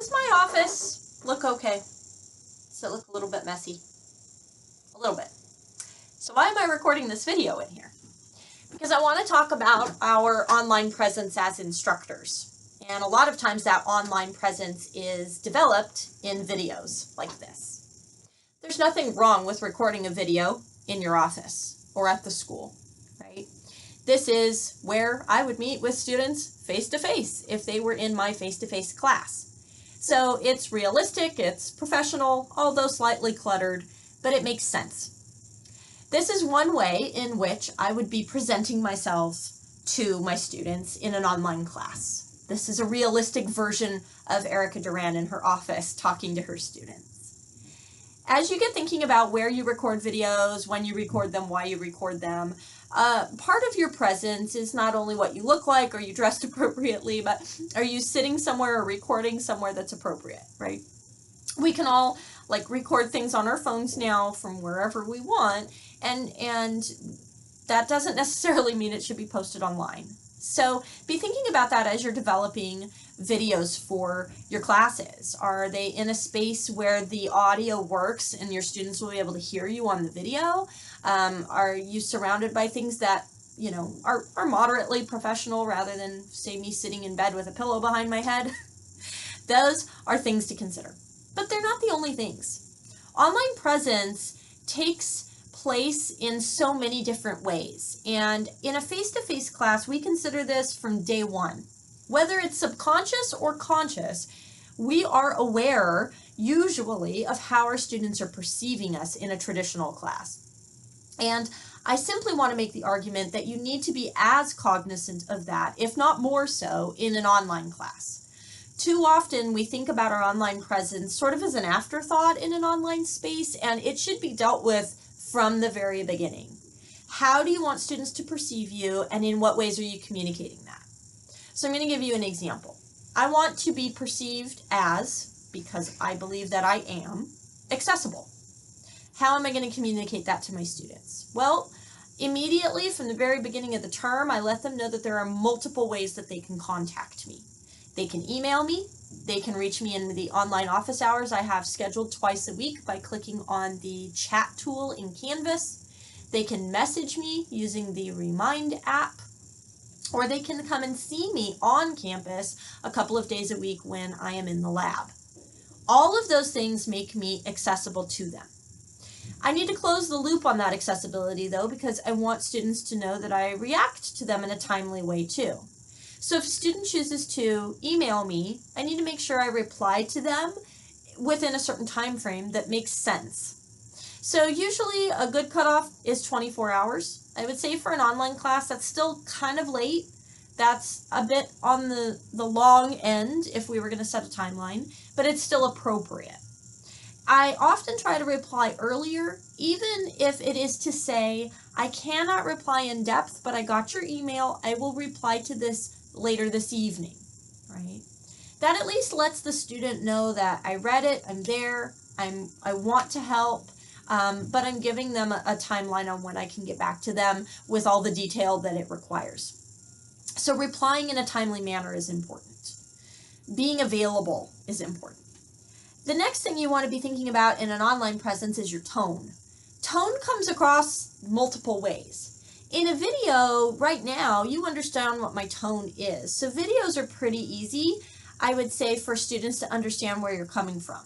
Does my office look okay? Does it look a little bit messy? A little bit. So why am I recording this video in here? Because I want to talk about our online presence as instructors. And a lot of times that online presence is developed in videos like this. There's nothing wrong with recording a video in your office or at the school, right? This is where I would meet with students face-to-face if they were in my face-to-face class. So it's realistic, it's professional, although slightly cluttered, but it makes sense. This is one way in which I would be presenting myself to my students in an online class. This is a realistic version of Erica Duran in her office talking to her students. As you get thinking about where you record videos, when you record them, why you record them, part of your presence is not only what you look like, are you dressed appropriately, but are you sitting somewhere or recording somewhere that's appropriate, right? We can all record things on our phones now from wherever we want, and that doesn't necessarily mean it should be posted online. So be thinking about that as you're developing videos for your classes. Are they in a space where the audio works and your students will be able to hear you on the video? Are you surrounded by things that, you know, are moderately professional rather than, say, me sitting in bed with a pillow behind my head? Those are things to consider. But they're not the only things. Online presence takes place in so many different ways. And in a face-to-face class, we consider this from day one. Whether it's subconscious or conscious, we are aware, usually, of how our students are perceiving us in a traditional class. And I simply want to make the argument that you need to be as cognizant of that, if not more so, in an online class. Too often we think about our online presence sort of as an afterthought in an online space, and it should be dealt with from the very beginning. How do you want students to perceive you, and in what ways are you communicating that? So I'm going to give you an example. I want to be perceived as, because I believe that I am, accessible. How am I going to communicate that to my students? Well, immediately from the very beginning of the term, I let them know that there are multiple ways that they can contact me. They can email me. They can reach me in the online office hours I have scheduled twice a week by clicking on the chat tool in Canvas. They can message me using the Remind app, or they can come and see me on campus a couple of days a week when I am in the lab. All of those things make me accessible to them. I need to close the loop on that accessibility, though, because I want students to know that I react to them in a timely way, too. So if a student chooses to email me, I need to make sure I reply to them within a certain time frame that makes sense. So usually a good cutoff is 24 hours. I would say for an online class, that's still kind of late. That's a bit on the long end if we were going to set a timeline, but it's still appropriate. I often try to reply earlier, even if it is to say, I cannot reply in depth, but I got your email. I will reply to this later this evening, right? That at least lets the student know that I read it, I'm there, I want to help, but I'm giving them a timeline on when I can get back to them with all the detail that it requires. So replying in a timely manner is important. Being available is important. The next thing you want to be thinking about in an online presence is your tone. Tone comes across multiple ways. In a video right now, you understand what my tone is. So videos are pretty easy, I would say, for students to understand where you're coming from.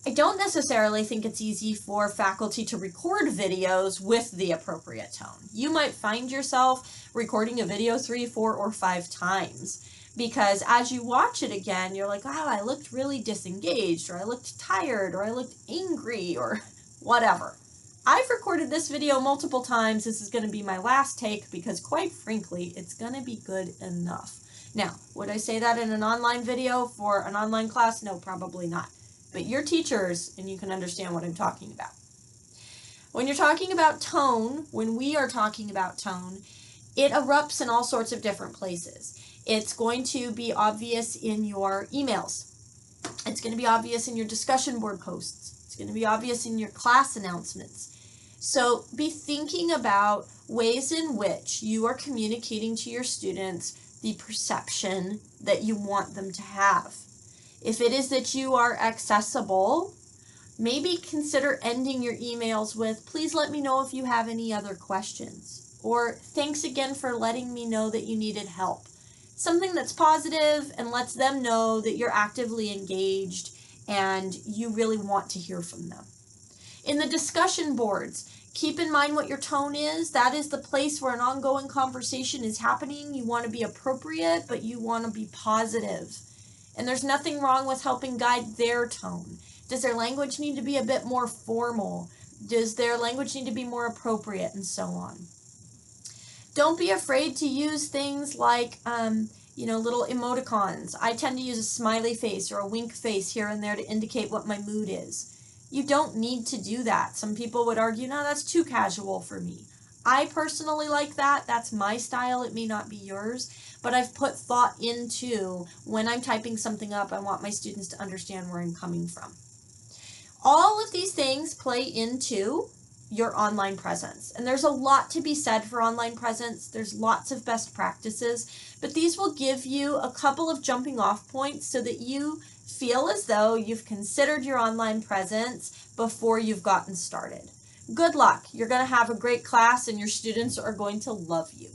I don't necessarily think it's easy for faculty to record videos with the appropriate tone. You might find yourself recording a video 3, 4, or 5 times because as you watch it again, you're like, oh, I looked really disengaged, or I looked tired, or I looked angry, or whatever. I've recorded this video multiple times. This is going to be my last take because, quite frankly, it's going to be good enough. Now, would I say that in an online video for an online class? No, probably not. But you're teachers, and you can understand what I'm talking about. When you're talking about tone, when we are talking about tone, it erupts in all sorts of different places. It's going to be obvious in your emails. It's going to be obvious in your discussion board posts. It's going to be obvious in your class announcements. So be thinking about ways in which you are communicating to your students the perception that you want them to have. If it is that you are accessible, maybe consider ending your emails with, please let me know if you have any other questions. Or thanks again for letting me know that you needed help. Something that's positive and lets them know that you're actively engaged and you really want to hear from them. In the discussion boards, keep in mind what your tone is. That is the place where an ongoing conversation is happening. You want to be appropriate, but you want to be positive. And there's nothing wrong with helping guide their tone. Does their language need to be a bit more formal? Does their language need to be more appropriate, and so on? Don't be afraid to use things like, little emoticons. I tend to use a smiley face or a wink face here and there to indicate what my mood is. You don't need to do that. Some people would argue, no, that's too casual for me. I personally like that. That's my style. It may not be yours, but I've put thought into when I'm typing something up, I want my students to understand where I'm coming from. All of these things play into your online presence. And there's a lot to be said for online presence. There's lots of best practices, but these will give you a couple of jumping off points so that you feel as though you've considered your online presence before you've gotten started. Good luck. You're going to have a great class and your students are going to love you.